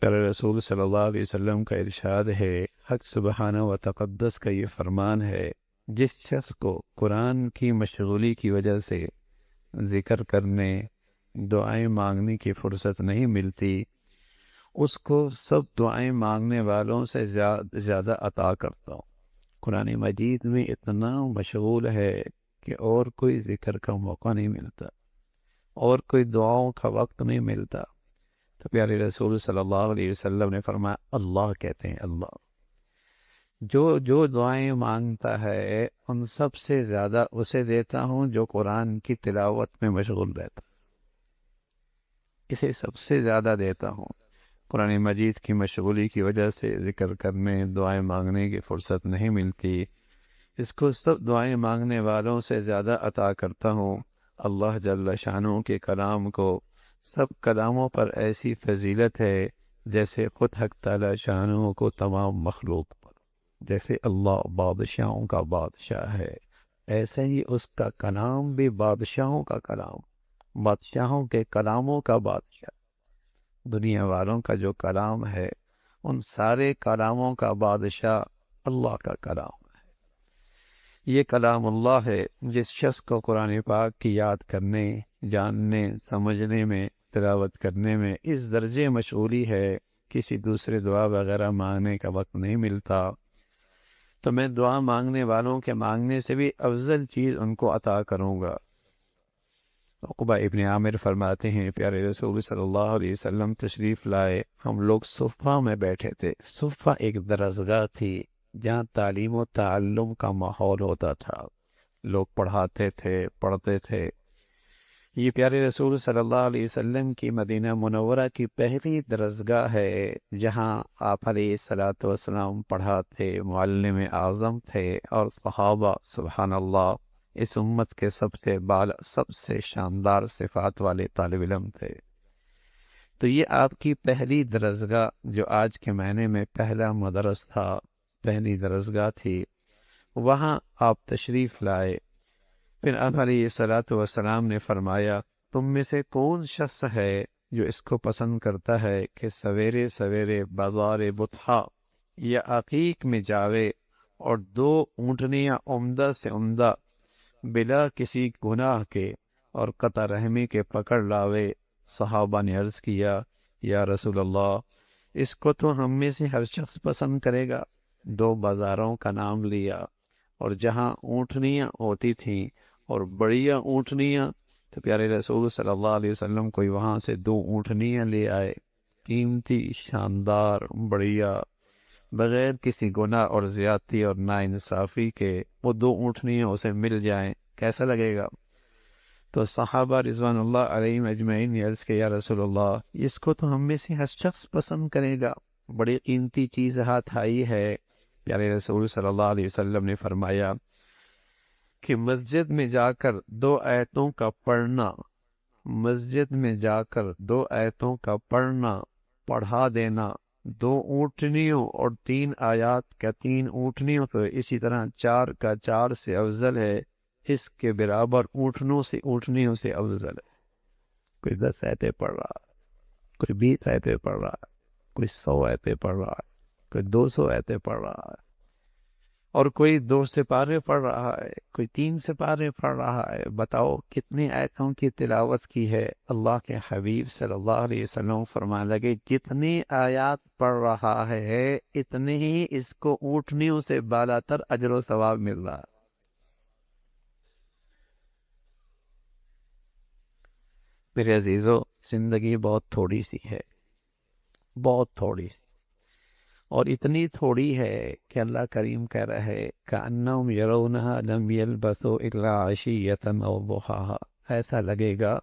پیارے رسول صلی اللہ علیہ وسلم کا ارشاد ہے، حق سبحانہ و تقدس کا یہ فرمان ہے، جس شخص کو قرآن کی مشغولی کی وجہ سے ذکر کرنے، دعائیں مانگنے کی فرصت نہیں ملتی، اس کو سب دعائیں مانگنے والوں سے زیادہ عطا کرتا ہوں۔ قرآن مجید میں اتنا مشغول ہے کہ اور کوئی ذکر کا موقع نہیں ملتا، اور کوئی دعاؤں کا وقت نہیں ملتا۔ تو پیارے رسول صلی اللہ علیہ وسلم نے فرمایا، اللہ کہتے ہیں، اللہ جو دعائیں مانگتا ہے ان سب سے زیادہ اسے دیتا ہوں جو قرآن کی تلاوت میں مشغول رہتا، اسے سب سے زیادہ دیتا ہوں۔ قرآن مجید کی مشغولی کی وجہ سے ذکر کرنے، دعائیں مانگنے کی فرصت نہیں ملتی، اس کو سب دعائیں مانگنے والوں سے زیادہ عطا کرتا ہوں۔ اللہ جل شانہ کے کلام کو سب کلاموں پر ایسی فضیلت ہے جیسے خود حق تعالی شانہ کو تمام مخلوق پر، جیسے اللہ بادشاہوں کا بادشاہ ہے، ایسے ہی اس کا کلام بھی بادشاہوں کا کلام، بادشاہوں کے کلاموں کا بادشاہ۔ دنیا والوں کا جو کلام ہے ان سارے کلاموں کا بادشاہ اللہ کا کلام ہے۔ یہ کلام اللہ ہے۔ جس شخص کو قرآن پاک کی یاد کرنے، جاننے، سمجھنے میں، تلاوت کرنے میں اس درجے مشغولی ہے، کسی دوسرے دعا وغیرہ مانگنے کا وقت نہیں ملتا، تو میں دعا مانگنے والوں کے مانگنے سے بھی افضل چیز ان کو عطا کروں گا۔ عقبہ ابن عامر فرماتے ہیں، پیارے رسول صلی اللہ علیہ وسلم تشریف لائے، ہم لوگ صفہ میں بیٹھے تھے۔ صفہ ایک درسگاہ تھی جہاں تعلیم و تعلم کا ماحول ہوتا تھا، لوگ پڑھاتے تھے، پڑھتے تھے۔ یہ پیارے رسول صلی اللہ علیہ وسلم کی مدینہ منورہ کی پہلی درسگاہ ہے جہاں آپ علیہ الصلاۃ والسلام پڑھاتے، معلم اعظم تھے، اور صحابہ سبحان اللہ اس امت کے سب سے بالا، سب سے شاندار صفات والے طالب علم تھے۔ تو یہ آپ کی پہلی درسگاہ، جو آج کے معنی میں پہلا مدرس تھا، پہلی درسگاہ تھی، وہاں آپ تشریف لائے۔ پھر آپ علیہ الصلاۃ والسلام نے فرمایا، تم میں سے کون شخص ہے جو اس کو پسند کرتا ہے کہ سویرے سویرے بازار بطحا یا عقیق میں جاوے اور 2 اونٹنیاں عمدہ سے عمدہ بلا کسی گناہ کے اور قطع رحمی کے پکڑ لاوے؟ صحابہ نے عرض کیا، یا رسول اللہ، اس کو تو ہم میں سے ہر شخص پسند کرے گا۔ 2 بازاروں کا نام لیا، اور جہاں اونٹنیاں ہوتی تھیں اور بڑیا اونٹنیاں، تو پیارے رسول صلی اللہ علیہ وسلم کوئی وہاں سے 2 اونٹنیاں لے آئے، قیمتی، شاندار، بڑھیا، بغیر کسی گناہ اور زیادتی اور ناانصافی کے وہ 2 اونٹنیاں اسے مل جائیں، کیسا لگے گا؟ تو صحابہ رضوان اللہ علیہم اجمعین نے عرض کیا، یا رسول اللہ، اس کو تو ہم میں سے ہر شخص پسند کرے گا، بڑی قیمتی چیز ہاتھ آئی ہے۔ پیارے رسول صلی اللہ علیہ وسلم نے فرمایا کہ مسجد میں جا کر 2 آیتوں کا پڑھنا، مسجد میں جا کر 2 آیتوں کا پڑھنا، پڑھا دینا 2 اونٹنیوں اور 3 آیات کا 3 اونٹنیوں، تو اسی طرح 4 کا 4 سے افضل ہے، اس کے برابر اونٹنیوں سے افضل ہے۔ کوئی 10 آیتیں پڑھ رہا ہے، کوئی 20 آیتیں پڑھ رہا ہے، کوئی 100 آیتیں پڑھ رہا ہے، کوئی 200 آیتیں پڑھ رہا ہے، اور کوئی 2 سپارے پڑھ رہا ہے، کوئی 3 سپارے پڑھ رہا ہے۔ بتاؤ کتنی آیتوں کی تلاوت کی ہے؟ اللہ کے حبیب صلی اللہ علیہ وسلم فرمانے لگے، جتنی آیات پڑھ رہا ہے اتنے ہی اس کو اونٹنیوں سے بالا تر اجر و ثواب مل رہا ہے۔ میرے عزیزو، زندگی بہت تھوڑی سی ہے، بہت تھوڑی سی، اور اتنی تھوڑی ہے کہ اللہ کریم کہہ رہا ہے، کأنہم یرونہا لم یلبثوا الا عشیۃ او ضحاہا۔ ایسا لگے گا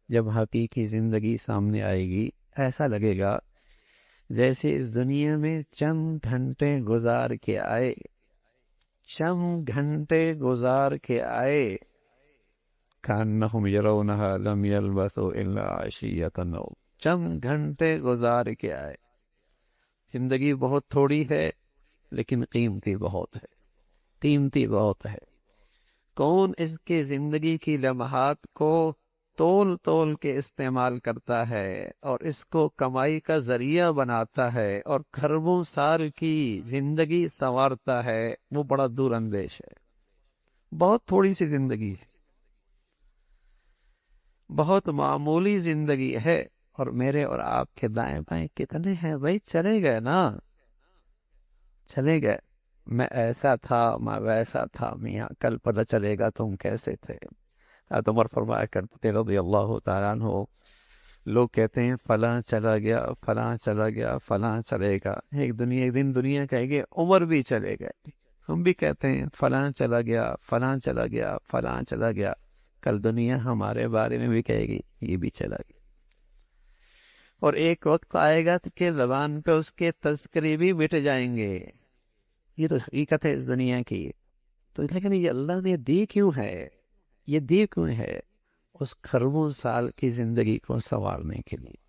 جب حقیقی زندگی سامنے آئے گی، ایسا لگے گا جیسے اس دنیا میں چند گھنٹے گزار کے آئے، چند گھنٹے گزار کے آئے۔ کأنہم یرونہا لم یلبثوا الا عشیۃ او، چند گھنٹے گزار کے آئے۔ زندگی بہت تھوڑی ہے لیکن قیمتی بہت ہے، قیمتی بہت ہے۔ کون اس کے زندگی کی لمحات کو تول تول کے استعمال کرتا ہے اور اس کو کمائی کا ذریعہ بناتا ہے اور کھربوں سال کی زندگی سنوارتا ہے، وہ بڑا دور اندیش ہے۔ بہت تھوڑی سی زندگی ہے، بہت معمولی زندگی ہے، اور میرے اور آپ کے دائیں بائیں کتنے ہیں بھائی؟ چلے گئے نا، چلے گئے۔ میں ایسا تھا، میں ویسا تھا، میاں کل پتہ چلے گا تم کیسے تھے۔ حضرت عمر فرمایا کرتے تھے رضی اللہ تعالیٰ عنہ، لوگ کہتے ہیں فلاں چلا گیا، فلاں چلا گیا، فلاں چلے گا، ایک دن دنیا کہے گی عمر بھی چلے گئے۔ ہم بھی کہتے ہیں فلاں چلا گیا، فلاں چلا گیا، فلاں چلا گیا، کل دنیا ہمارے بارے میں بھی کہے گی یہ بھی چلا گیا۔ اور ایک وقت آئے گا کہ زبان پہ اس کے تذکرے بھی مٹ جائیں گے، یہ تو حقیقت ہے اس دنیا کی۔ تو لیکن یہ اللہ نے دی کیوں ہے؟ یہ دی کیوں ہے؟ اس کھربوں سال کی زندگی کو سنوارنے کے لیے۔